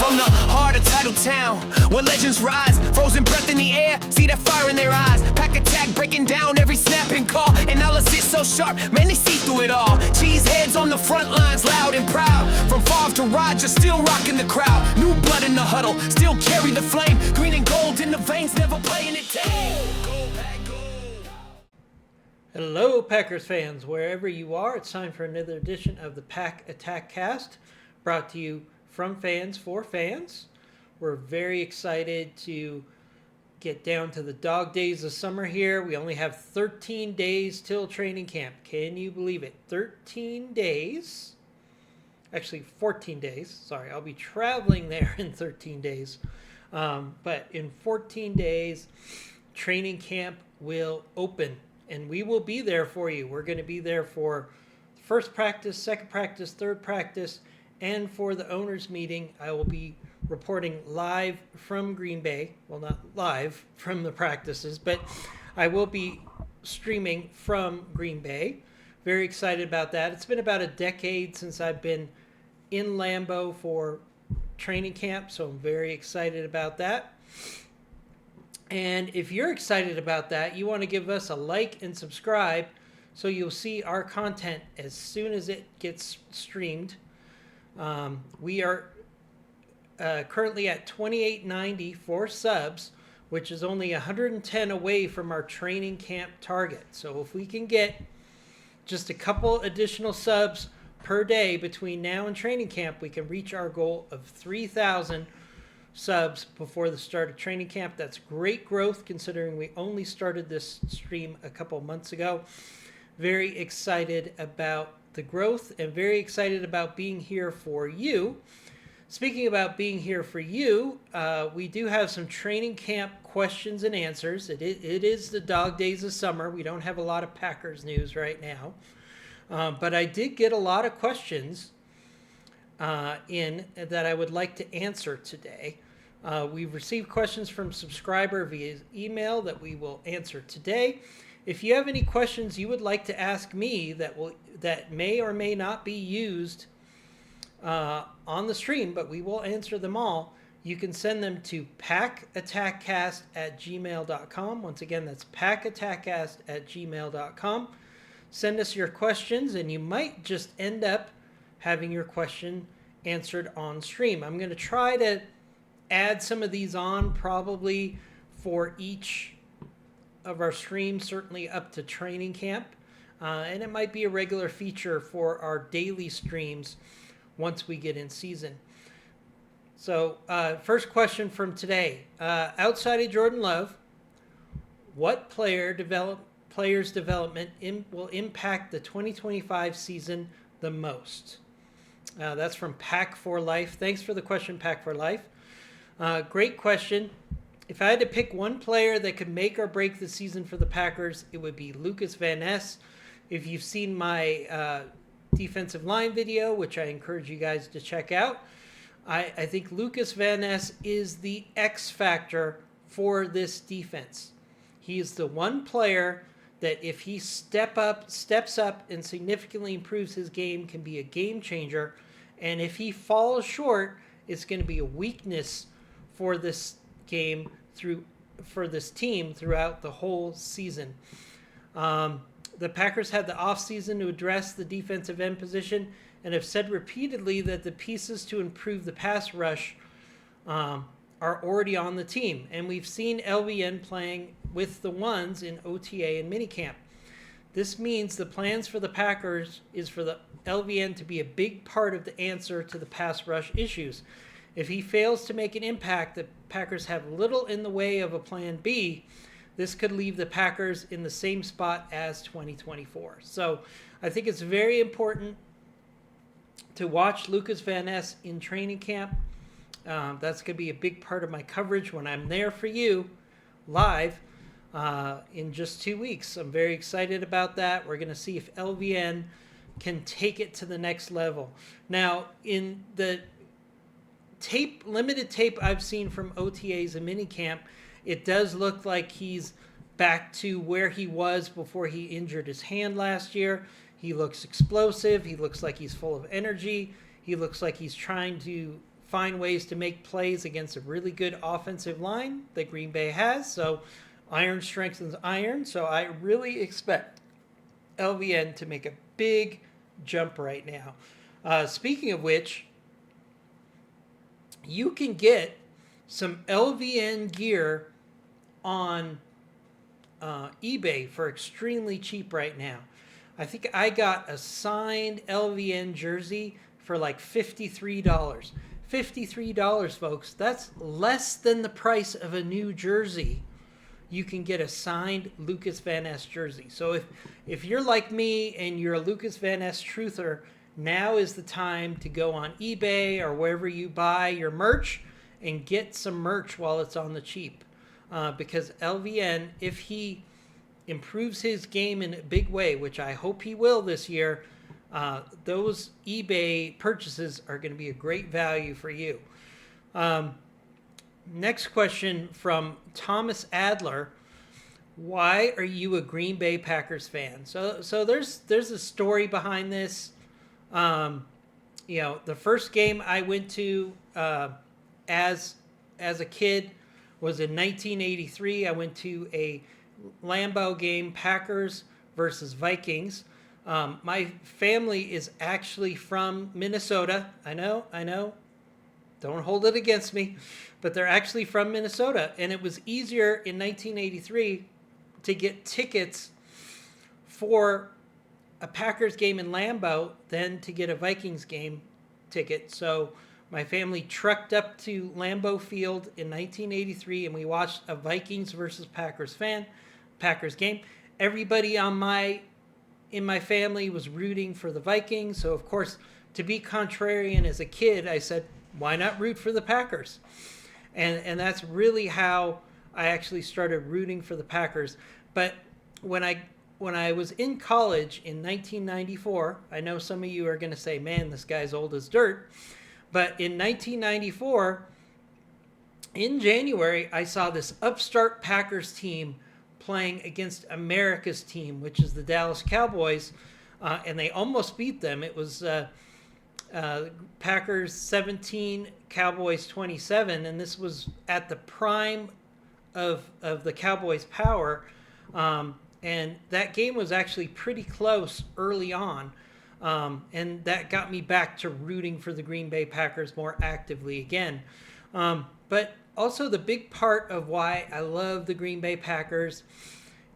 from the heart of Tidal Town, where legends rise, frozen breath in the air, see that fire in their eyes. Pack attack breaking down every snapping call, analysis so sharp, man, they see through it all. Cheeseheads on the front lines, loud and proud, from Favre to Roger, still rocking the crowd. New blood in the huddle, still carry the flame, green and gold in the veins, never playing it tame. Go back, go. Hello, Packers fans, wherever you are. It's time for another edition of the Pack Attack Cast, brought to you from fans for fans. We're very excited to get down to the dog days of summer here. We only have 13 days till training camp. Can you believe it? 13 days. Actually, 14 days. Sorry, I'll be traveling there in 13 days. But in 14 days, training camp will open. And we will be there for you. We're going to be there for first practice, second practice, third practice, and for the owners' meeting. I will be reporting live from Green Bay. Well, not live from the practices, but I will be streaming from Green Bay. Very excited about that. It's been about a decade since I've been in Lambeau for training camp, so I'm very excited about that. And if you're excited about that, you want to give us a like and subscribe so you'll see our content as soon as it gets streamed. We are currently at $28.90 for subs, which is only 110 away from our training camp target. So if we can get just a couple additional subs per day between now and training camp, we can reach our goal of 3,000 subs before the start of training camp. That's great growth considering we only started this stream a couple months ago. Very excited about the growth and very excited about being here for you. Speaking about being here for you, we do have some training camp questions and answers. It is the dog days of summer. We don't have a lot of Packers news right now. But I did get a lot of questions in that I would like to answer today. We've received questions from subscriber via email that we will answer today. If you have any questions you would like to ask me that may or may not be used on the stream, but we will answer them all, you can send them to packattackcast@gmail.com. Once again, that's packattackcast@gmail.com. Send us your questions, and you might just end up having your question answered on stream. I'm going to try to add some of these on probably for each of our streams, certainly up to training camp. And it might be a regular feature for our daily streams once we get in season. So first question from today. Outside of Jordan Love, what player's development will impact the 2025 season the most? That's from Pack for Life. Thanks for the question, Pack for Life. Great question. If I had to pick one player that could make or break the season for the Packers, it would be Lucas Vaness. If you've seen my defensive line video, which I encourage you guys to check out, I think Lucas Vaness is the X factor for this defense. He is the one player that if he steps up and significantly improves his game, can be a game changer. And if he falls short, it's going to be a weakness for this game for this team throughout the whole season. The Packers had the offseason to address the defensive end position and have said repeatedly that the pieces to improve the pass rush are already on the team. And we've seen LVN playing with the ones in OTA and minicamp. This means the plans for the Packers is for the LVN to be a big part of the answer to the pass rush issues. If he fails to make an impact, the Packers have little in the way of a plan B. This could leave the Packers in the same spot as 2024. So I think it's very important to watch Lucas Vaness in training camp. That's going to be a big part of my coverage when I'm there for you live in just 2 weeks. I'm very excited about that. We're going to see if LVN can take it to the next level. Now, in the limited tape I've seen from OTAs and minicamp, it does look like he's back to where he was before he injured his hand last year. He looks explosive. He looks like he's full of energy. He looks like he's trying to find ways to make plays against a really good offensive line that Green Bay has. So iron strengthens iron. So I really expect LVN to make a big jump right now. Speaking of which, you can get some LVN gear on eBay for extremely cheap right now. I think I got a signed LVN jersey for like $53. $53, folks. That's less than the price of a new jersey. You can get a signed Lucas Vaness jersey. So if you're like me and you're a Lucas Vaness truther, now is the time to go on eBay or wherever you buy your merch and get some merch while it's on the cheap. Because LVN, if he improves his game in a big way, which I hope he will this year, those eBay purchases are going to be a great value for you. Next question from Thomas Adler. Why are you a Green Bay Packers fan? So there's a story behind this. The first game I went to as a kid was in 1983. I went to a Lambeau game, Packers versus Vikings. My family is actually from Minnesota. I know. Don't hold it against me. But they're actually from Minnesota. And it was easier in 1983 to get tickets for a Packers game in Lambeau than to get a Vikings game ticket. So my family trucked up to Lambeau Field in 1983 and we watched a Vikings versus Packers game. Everybody in my family was rooting for the Vikings. So of course, to be contrarian as a kid, I said, why not root for the Packers? And that's really how I actually started rooting for the Packers. But when I was in college in 1994, I know some of you are going to say, man, this guy's old as dirt. But in 1994, in January, I saw this upstart Packers team playing against America's team, which is the Dallas Cowboys, and they almost beat them. It was Packers 17, Cowboys 27, and this was at the prime of the Cowboys' power. And that game was actually pretty close early on. And that got me back to rooting for the Green Bay Packers more actively again. But also the big part of why I love the Green Bay Packers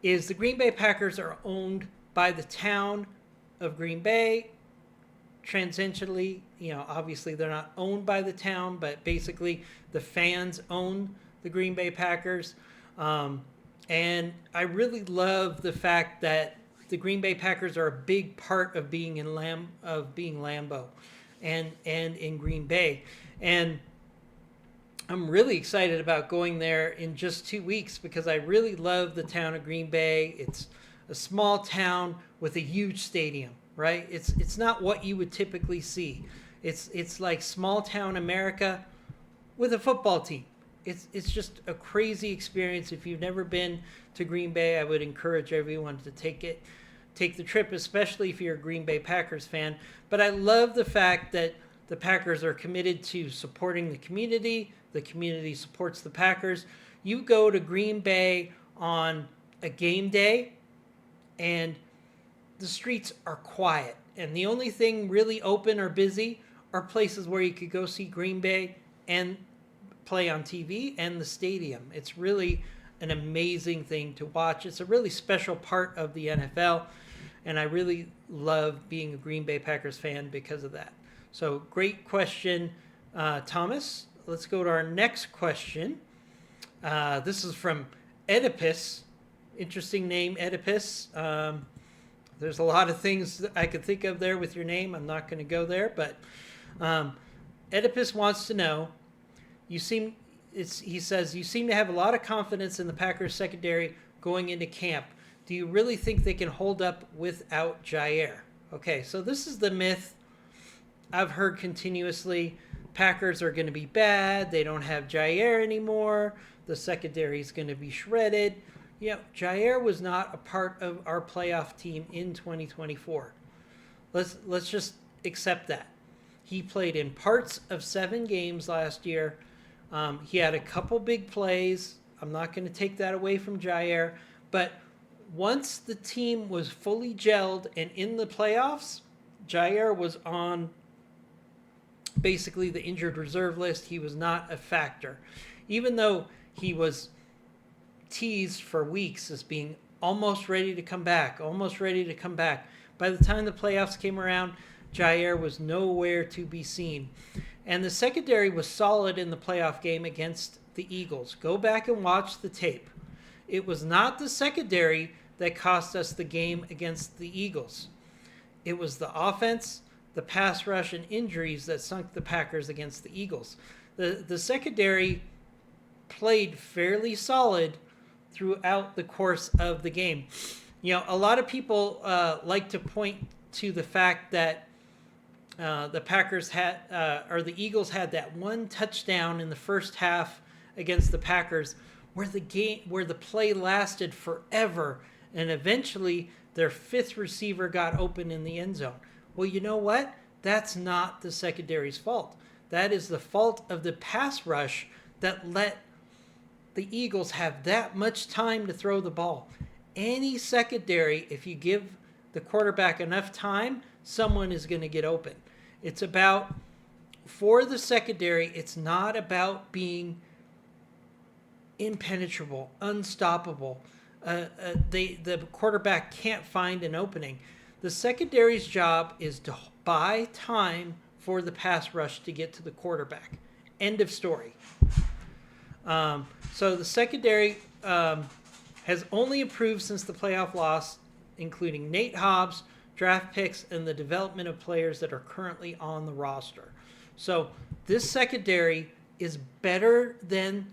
is the Green Bay Packers are owned by the town of Green Bay. Tangentially, obviously they're not owned by the town, but basically the fans own the Green Bay Packers. And I really love the fact that the Green Bay Packers are a big part of being Lambeau and in Green Bay. And I'm really excited about going there in just 2 weeks because I really love the town of Green Bay. It's a small town with a huge stadium, right? It's not what you would typically see. It's like small town America with a football team. It's just a crazy experience. If you've never been to Green Bay, I would encourage everyone to take the trip, especially if you're a Green Bay Packers fan. But I love the fact that the Packers are committed to supporting the community. The community supports the Packers. You go to Green Bay on a game day, and the streets are quiet. And the only thing really open or busy are places where you could go see Green Bay and play on TV and the stadium. It's really an amazing thing to watch. It's a really special part of the NFL, and I really love being a Green Bay Packers fan because of that. So great question, Thomas. Let's go to our next question. This is from Oedipus. Interesting name, Oedipus. There's a lot of things that I could think of there with your name. I'm not going to go there, but Oedipus wants to know, he says, you seem to have a lot of confidence in the Packers secondary going into camp. Do you really think they can hold up without Jair? Okay, so this is the myth I've heard continuously. Packers are going to be bad. They don't have Jair anymore. The secondary is going to be shredded. Jair was not a part of our playoff team in 2024. Let's just accept that. He played in parts of 7 games last year. He had a couple big plays. I'm not going to take that away from Jair, but once the team was fully gelled and in the playoffs, Jair was on basically the injured reserve list. He was not a factor. Even though he was teased for weeks as being almost ready to come back, almost ready to come back. By the time the playoffs came around, Jair was nowhere to be seen. And the secondary was solid in the playoff game against the Eagles. Go back and watch the tape. It was not the secondary that cost us the game against the Eagles. It was the offense, the pass rush, and injuries that sunk the Packers against the Eagles. The secondary played fairly solid throughout the course of the game. You know, a lot of people like to point to the fact that the Packers had, or the Eagles had that one touchdown in the first half against the Packers, where the play lasted forever, and eventually their 5th receiver got open in the end zone. Well, you know what? That's not the secondary's fault. That is the fault of the pass rush that let the Eagles have that much time to throw the ball. Any secondary, if you give the quarterback enough time, someone is going to get open. It's about, for the secondary, it's not about being impenetrable, unstoppable. The quarterback can't find an opening. The secondary's job is to buy time for the pass rush to get to the quarterback. End of story. So the secondary has only improved since the playoff loss, including Nate Hobbs, draft picks, and the development of players that are currently on the roster. So this secondary is better than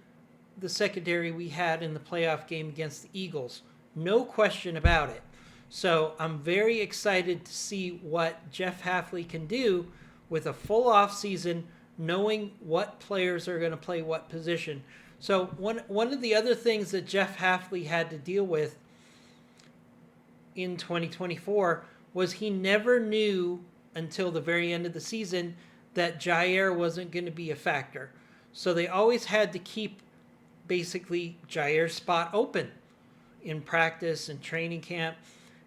the secondary we had in the playoff game against the Eagles. No question about it. So I'm very excited to see what Jeff Hafley can do with a full offseason, knowing what players are going to play what position. So one of the other things that Jeff Hafley had to deal with in 2024 was he never knew until the very end of the season that Jair wasn't going to be a factor. So they always had to keep basically Jair's spot open in practice and training camp.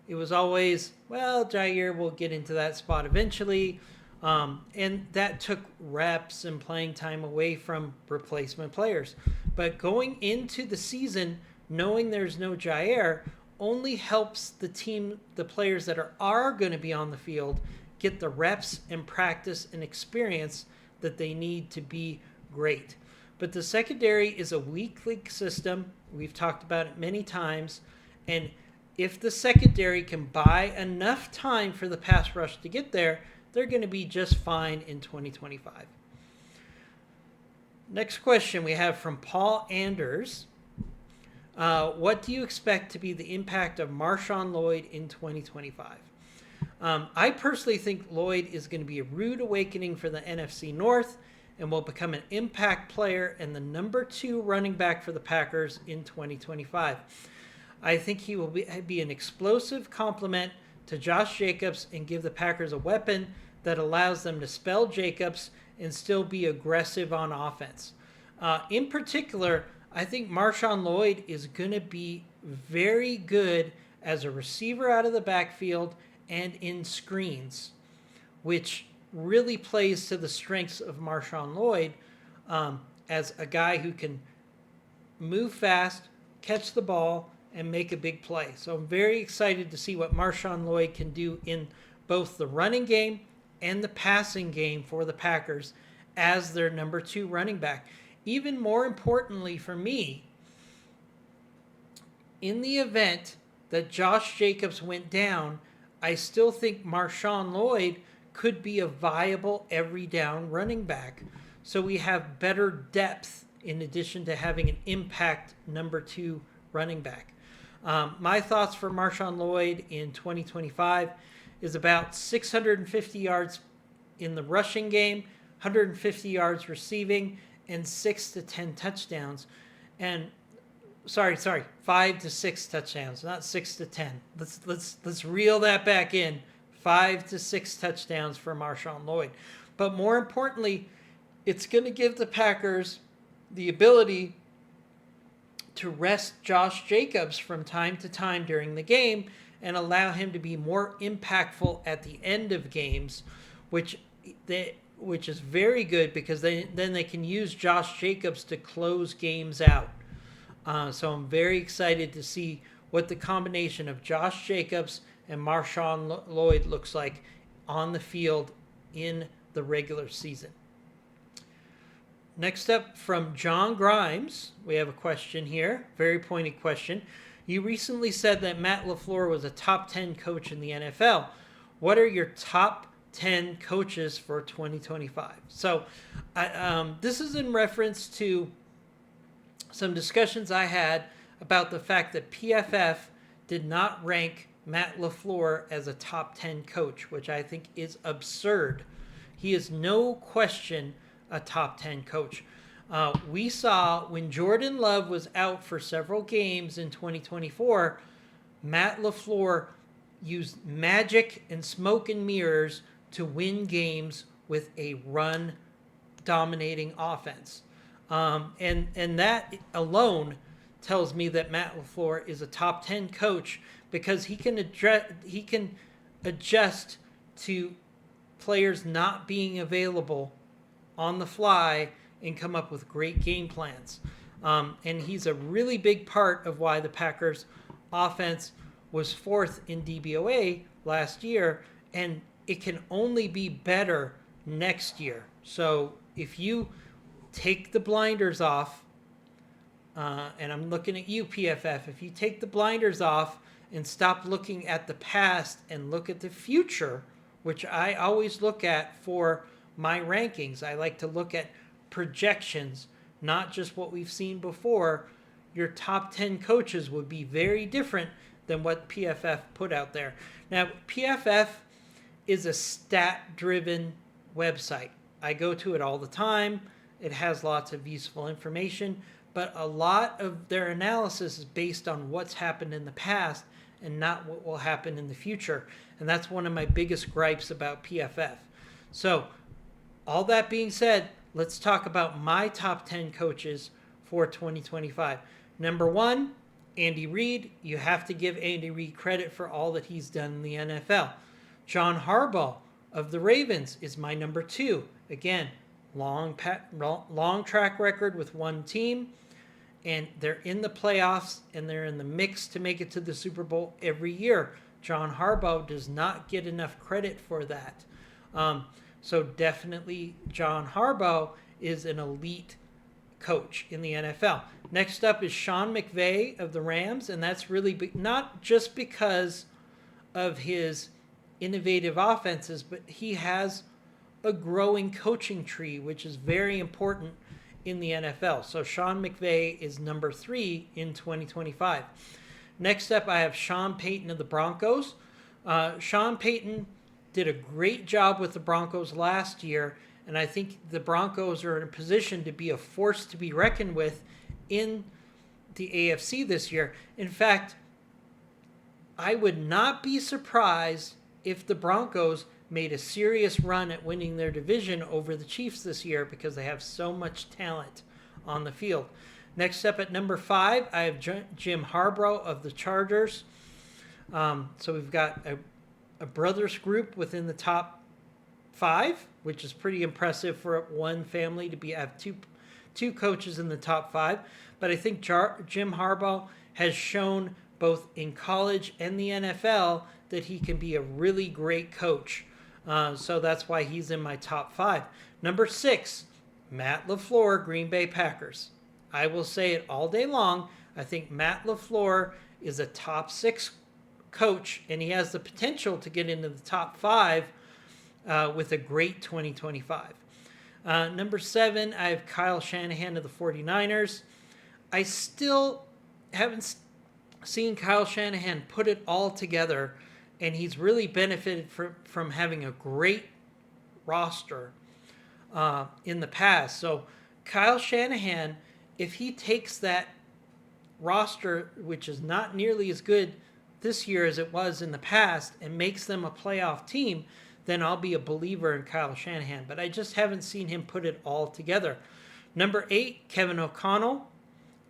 It was always, well, Jair will get into that spot eventually. And that took reps and playing time away from replacement players. But going into the season, knowing there's no Jair, only helps the team, the players that are going to be on the field, get the reps and practice and experience that they need to be great. But the secondary is a weak link system. We've talked about it many times. And if the secondary can buy enough time for the pass rush to get there, they're going to be just fine in 2025. Next question we have from Paul Anders. What do you expect to be the impact of Marshon Lloyd in 2025? I personally think Lloyd is going to be a rude awakening for the NFC North and will become an impact player and the number 2 running back for the Packers in 2025. I think he will be an explosive complement to Josh Jacobs and give the Packers a weapon that allows them to spell Jacobs and still be aggressive on offense. In particular, I think Marshon Lloyd is going to be very good as a receiver out of the backfield and in screens, which really plays to the strengths of Marshon Lloyd as a guy who can move fast, catch the ball, and make a big play. So I'm very excited to see what Marshon Lloyd can do in both the running game and the passing game for the Packers as their number 2 running back. Even more importantly for me, in the event that Josh Jacobs went down, I still think Marshon Lloyd could be a viable every down running back. So we have better depth in addition to having an impact number 2 running back. My thoughts for Marshon Lloyd in 2025 is about 650 yards in the rushing game, 150 yards receiving, and 6 to 10 touchdowns. And 5 to 6 touchdowns, not 6 to 10. Let's reel that back in. 5 to 6 touchdowns for Marshon Lloyd. But more importantly, it's going to give the Packers the ability to rest Josh Jacobs from time to time during the game and allow him to be more impactful at the end of games, which is very good because then they can use Josh Jacobs to close games out. So I'm very excited to see what the combination of Josh Jacobs and Marshon Lloyd looks like on the field in the regular season. Next up, from John Grimes, we have a question here, very pointed question. You recently said that Matt LaFleur was a top 10 coach in the NFL. What are your top 10 coaches for 2025? So this is in reference to some discussions I had about the fact that PFF did not rank Matt LaFleur as a top 10 coach, which I think is absurd. He is no question a top 10 coach. We saw when Jordan Love was out for several games in 2024, Matt LaFleur used magic and smoke and mirrors to win games with a run-dominating offense. And that alone tells me that Matt LaFleur is a top 10 coach because he can adjust to players not being available on the fly and come up with great game plans. And he's a really big part of why the Packers offense was fourth in DVOA last year, and it can only be better next year. So if you take the blinders off, and I'm looking at you, PFF, if you take the blinders off and stop looking at the past and look at the future, which I always look at for my rankings, I like to look at projections, not just what we've seen before, your top 10 coaches would be very different than what PFF put out there. Now, PFF is a stat-driven website. I go to it all the time. It has lots of useful information, but a lot of their analysis is based on what's happened in the past and not what will happen in the future. And that's one of my biggest gripes about PFF. So, all that being said, let's talk about my top 10 coaches for 2025. Number 1, Andy Reid. You have to give Andy Reid credit for all that he's done in the NFL. John Harbaugh of the Ravens is my number 2. Again, long track record with one team, and they're in the playoffs and they're in the mix to make it to the Super Bowl every year. John Harbaugh does not get enough credit for that. So definitely John Harbaugh is an elite coach in the NFL. Next up is Sean McVay of the Rams, and that's really not just because of his innovative offenses, but he has a growing coaching tree, which is very important in the NFL. So Sean McVay is number 3 in 2025. Next up, I have Sean Payton of the Broncos. Sean Payton did a great job with the Broncos last year, and I think the Broncos are in a position to be a force to be reckoned with in the AFC this year. In fact, I would not be surprised if the Broncos made a serious run at winning their division over the Chiefs this year because they have so much talent on the field. Next up at number 5, I have Jim Harbaugh of the Chargers. So we've got a brothers group within the top 5, which is pretty impressive for one family to have two coaches in the top 5. But I think Jim Harbaugh has shown both in college and the NFL that he can be a really great coach. So that's why he's in my top 5. Number 6, Matt LaFleur, Green Bay Packers. I will say it all day long. I think Matt LaFleur is a top 6 coach, and he has the potential to get into the top 5 with a great 2025. Number 7, I have Kyle Shanahan of the 49ers. I still haven't seen Kyle Shanahan put it all together, and he's really benefited from having a great roster in the past. So Kyle Shanahan, if he takes that roster, which is not nearly as good this year as it was in the past, and makes them a playoff team, then I'll be a believer in Kyle Shanahan. But I just haven't seen him put it all together. Number 8, Kevin O'Connell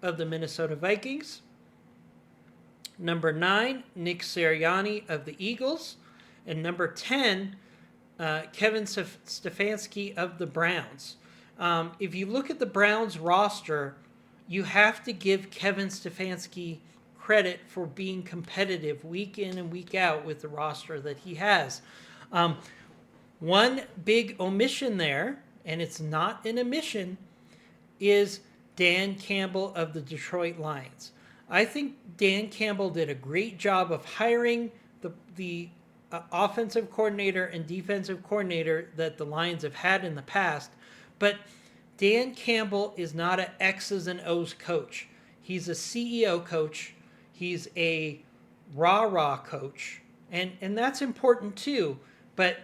of the Minnesota Vikings. Number 9, Nick Sirianni of the Eagles. And number 10, Kevin Stefanski of the Browns. If you look at the Browns roster, you have to give Kevin Stefanski credit for being competitive week in and week out with the roster that he has. One big omission there, and it's not an omission, is Dan Campbell of the Detroit Lions. I think Dan Campbell did a great job of hiring the offensive coordinator and defensive coordinator that the Lions have had in the past, but Dan Campbell is not an X's and O's coach. He's a CEO coach. He's a rah-rah coach, and that's important too. But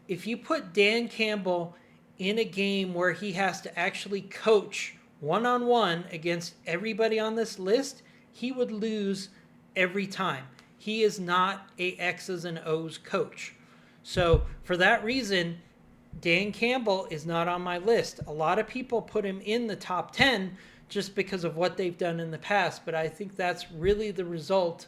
if you put Dan Campbell in a game where he has to actually coach one-on-one against everybody on this list, he would lose every time. He is not a X's and O's coach. So for that reason, Dan Campbell is not on my list. A lot of people put him in the top 10 just because of what they've done in the past, but I think that's really the result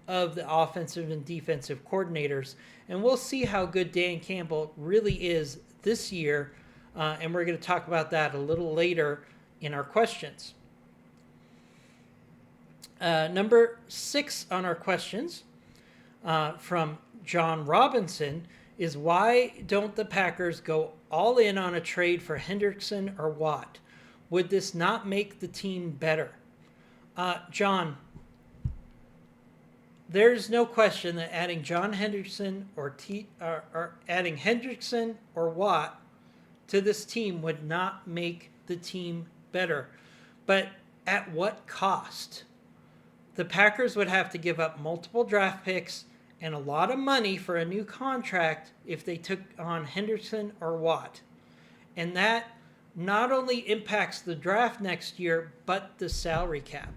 of the offensive and defensive coordinators. And we'll see how good Dan Campbell really is this year, and we're going to talk about that a little later in our questions. Number 6 on our questions from John Robinson is, why don't the Packers go all in on a trade for Hendrickson or Watt? Would this not make the team better? John, there's no question that adding John Hendrickson or adding Hendrickson or Watt to this team would not make the team better. But at what cost? The Packers would have to give up multiple draft picks and a lot of money for a new contract if they took on Hendrickson or Watt. And that not only impacts the draft next year, but the salary cap.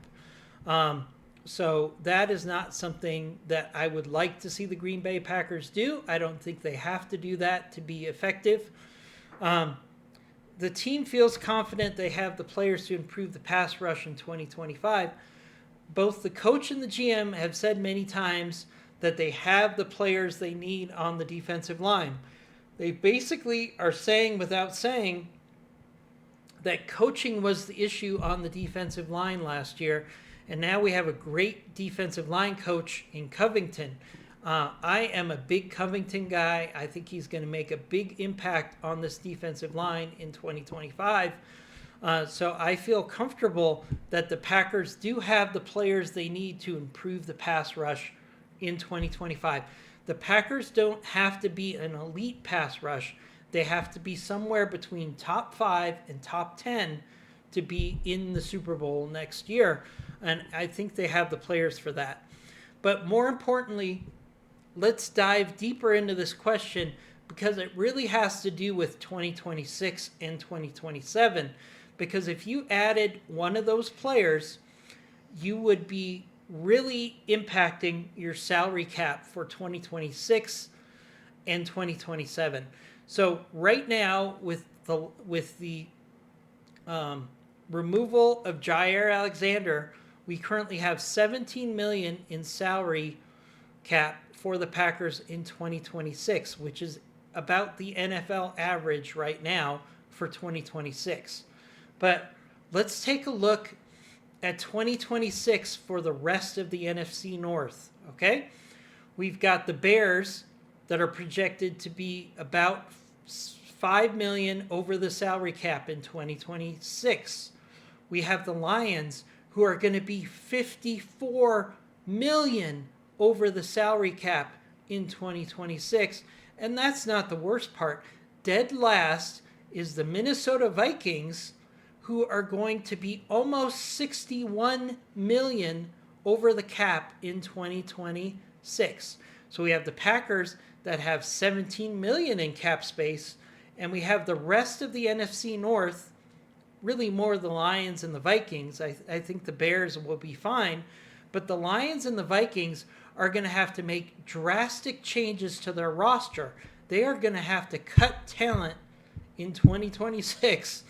So that is not something that I would like to see the Green Bay Packers do. I don't think they have to do that to be effective. The team feels confident they have the players to improve the pass rush in 2025. Both the coach and the GM have said many times that they have the players they need on the defensive line. They basically are saying without saying that coaching was the issue on the defensive line last year, and now we have a great defensive line coach in Covington. I am a big Covington guy. I think he's going to make a big impact on this defensive line in 2025. So I feel comfortable that the Packers do have the players they need to improve the pass rush in 2025. The Packers don't have to be an elite pass rush. They have to be somewhere between top 5 and top 10 to be in the Super Bowl next year. And I think they have the players for that. But more importantly, let's dive deeper into this question, because it really has to do with 2026 and 2027. Because if you added one of those players, you would be really impacting your salary cap for 2026 and 2027. So right now, with the removal of Jair Alexander, we currently have $17 million in salary cap for the Packers in 2026, which is about the NFL average right now for 2026. But let's take a look at 2026 for the rest of the NFC North, okay? We've got the Bears that are projected to be about $5 million over the salary cap in 2026. We have the Lions, who are going to be $54 million over the salary cap in 2026. And that's not the worst part. Dead last is the Minnesota Vikings, who are going to be almost $61 million over the cap in 2026. So we have the Packers that have $17 million in cap space, and we have the rest of the NFC North, really more the Lions and the Vikings. I think the Bears will be fine, but the Lions and the Vikings are going to have to make drastic changes to their roster. they are going to have to cut talent in 2026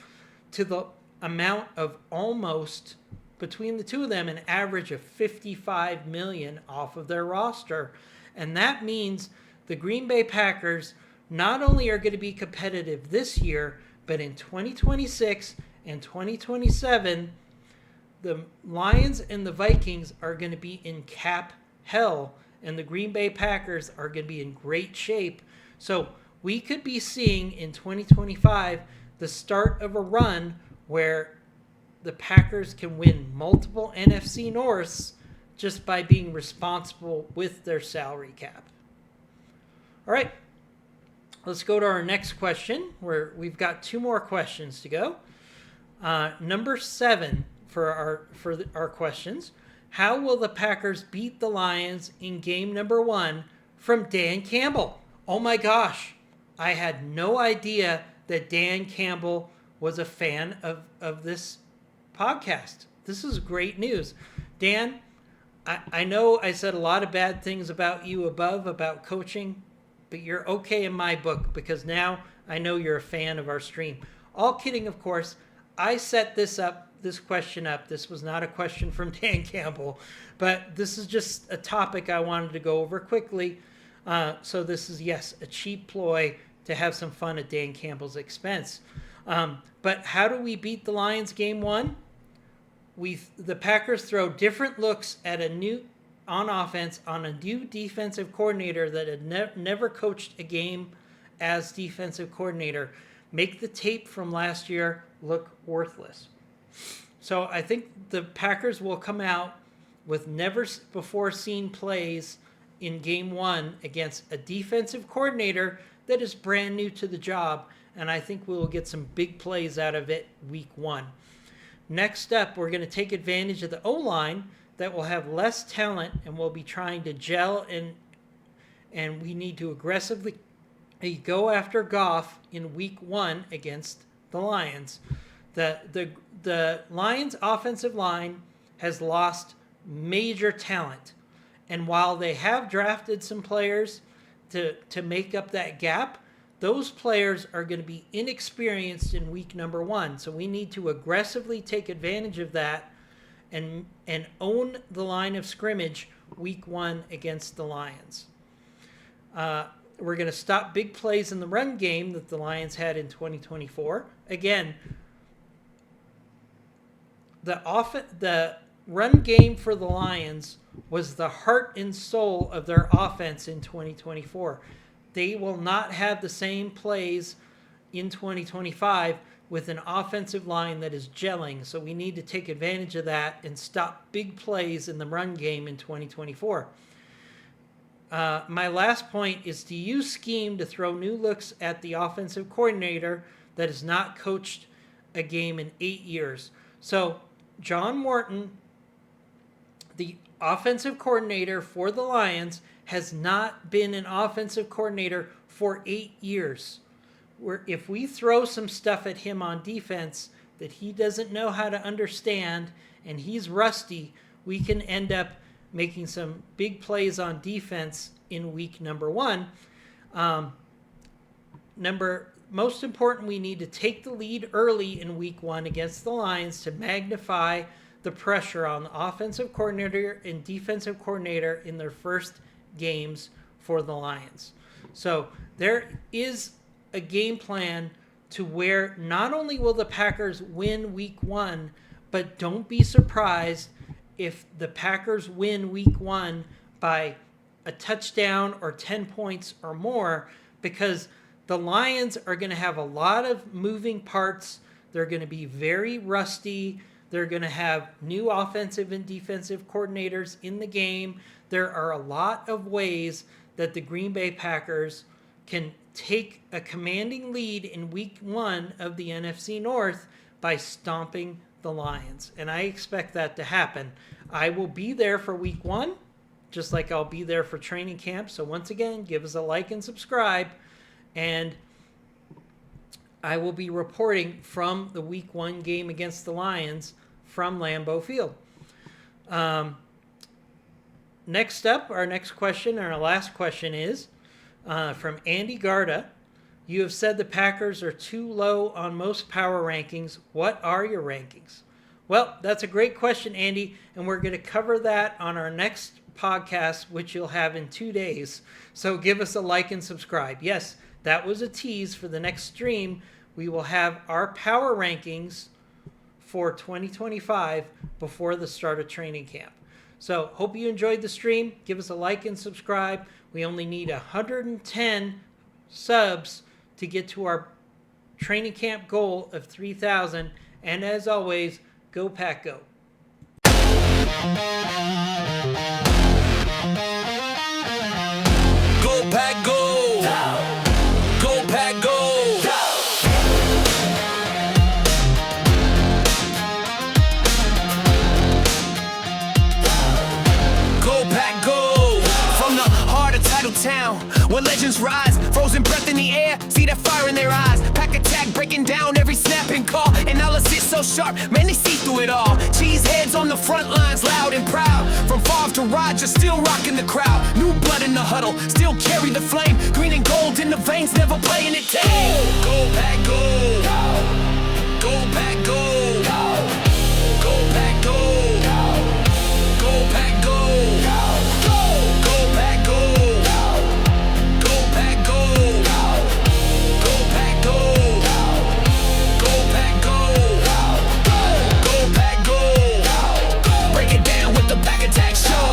to the amount of almost, between the two of them, an average of $55 million off of their roster. And that means the Green Bay Packers not only are going to be competitive this year, but in 2026 and 2027, the Lions and the Vikings are going to be in cap hell, and the Green Bay Packers are going to be in great shape. So we could be seeing in 2025 the start of a run where the Packers can win multiple NFC Norths just by being responsible with their salary cap. All right, let's go to our next question, where we've got 2 more questions to go. Number 7 for our questions. How will the Packers beat the Lions in game number 1? From Dan Campbell. Oh my gosh, I had no idea that Dan Campbell was a fan of this podcast. This is great news. Dan, I know I said a lot of bad things about you above, about coaching, but you're okay in my book because now I know you're a fan of our stream. All kidding, of course. I set this question up. This was not a question from Dan Campbell, but this is just a topic I wanted to go over quickly. So this is, yes, a cheap ploy to have some fun at Dan Campbell's expense. But how do we beat the Lions game 1? The Packers throw different looks at on offense on a new defensive coordinator that had never coached a game as defensive coordinator. Make the tape from last year look worthless. So I think the Packers will come out with never before seen plays in game 1 against a defensive coordinator that is brand new to the job, and I think we will get some big plays out of it week 1. Next up, we're going to take advantage of the O-line that will have less talent and will be trying to gel, and we need to aggressively go after Goff in week 1 against the Lions. The Lions' offensive line has lost major talent, and while they have drafted some players to make up that gap, those players are going to be inexperienced in week number 1. So we need to aggressively take advantage of that and own the line of scrimmage week 1 against the Lions. We're going to stop big plays in the run game that the Lions had in 2024. Again, the run game for the Lions was the heart and soul of their offense in 2024. They will not have the same plays in 2025 with an offensive line that is gelling. So we need to take advantage of that and stop big plays in the run game in 2024. My last point is to use scheme to throw new looks at the offensive coordinator that has not coached a game in 8 years. So John Morton, the offensive coordinator for the Lions, has not been an offensive coordinator for 8 years. If we throw some stuff at him on defense that he doesn't know how to understand and he's rusty, we can end up making some big plays on defense in week number 1. Most important, we need to take the lead early in week 1 against the Lions to magnify the pressure on the offensive coordinator and defensive coordinator in their first games for the Lions. So there is a game plan to where not only will the Packers win week 1, but don't be surprised if the Packers win week 1 by a touchdown or 10 points or more, because the Lions are going to have a lot of moving parts. They're going to be very rusty. They're going to have new offensive and defensive coordinators in the game. There are a lot of ways that the Green Bay Packers can take a commanding lead in week 1 of the NFC North by stomping the Lions. And I expect that to happen. I will be there for week 1, just like I'll be there for training camp. So once again, give us a like and subscribe. And I will be reporting from the week 1 game against the Lions from Lambeau Field. Next up, our next question, and our last question is, from Andy Garda. You have said the Packers are too low on most power rankings. What are your rankings? Well, that's a great question, Andy, and we're going to cover that on our next podcast, which you'll have in 2 days. So give us a like and subscribe. Yes, that was a tease for the next stream. We will have our power rankings for 2025 before the start of training camp. So hope you enjoyed the stream. Give us a like and subscribe. We only need 110 subs to get to our training camp goal of 3,000. And as always, go Pack Go. Go Pack Go! Go Pack Go! Go Pack Go! From the heart of Title Town, where legends rise, frozen breath in the air, see that fire in their eyes. Pack attack breaking down every snap and call, analysis so sharp, man, they see through it all. Cheese heads on the front lines, loud and proud. From Favre to Rodgers, still rocking the crowd. New blood in the huddle, still carry the flame. Green and gold in the veins, never playing it tame. Go Pack Go! Go Pack Go! Go Pack Go! Go Pack Go! Go Pack Go! Go Pack Go! Go Pack Go! Go Pack Go! Go Pack Go! Break it down with the Pack Attack Show.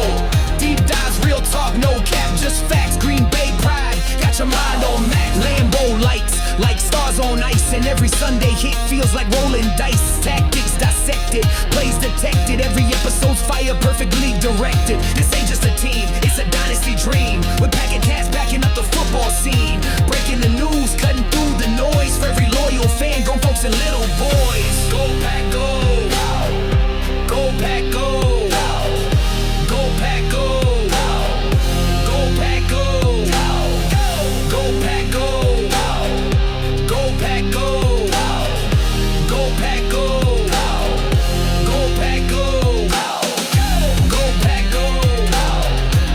Deep dives, real talk, no cap, just facts. Green Bay pride, got your mind on max. Lambeau lights, like stars on ice. And every Sunday hit feels like rolling dice. Tactics dissected, plays detected. Every episode's fire perfectly directed. This ain't just a team, it's a dynasty dream. With Pack and Cats backing up the football scene. Breaking the news, cutting through the noise. For every loyal fan, grown folks and little boys. Go Pack Go! Go Pack Go! Go Pack Go! Go Pack Go! Go Pack Go! Go Pack Go! Go Pack Go! Go Pack Go! Go Pack Go!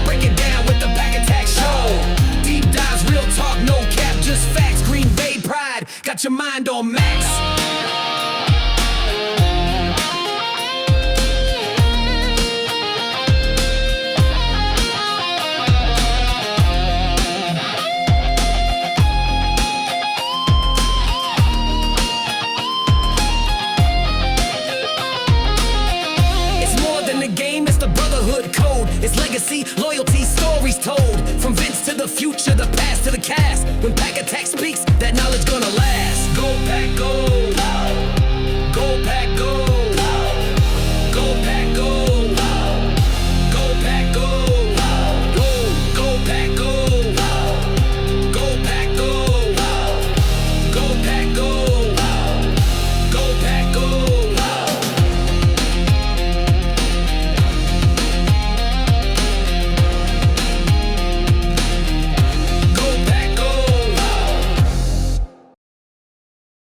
Break it down with the Pack Attack Show. Deep dives, real talk, no cap, just facts. Green Bay pride, got your mind on max. It's legacy, loyalty, stories told. From Vince to the future, the past to the cast. When Pack Attack speaks, that knowledge gonna last. Go Pack Go!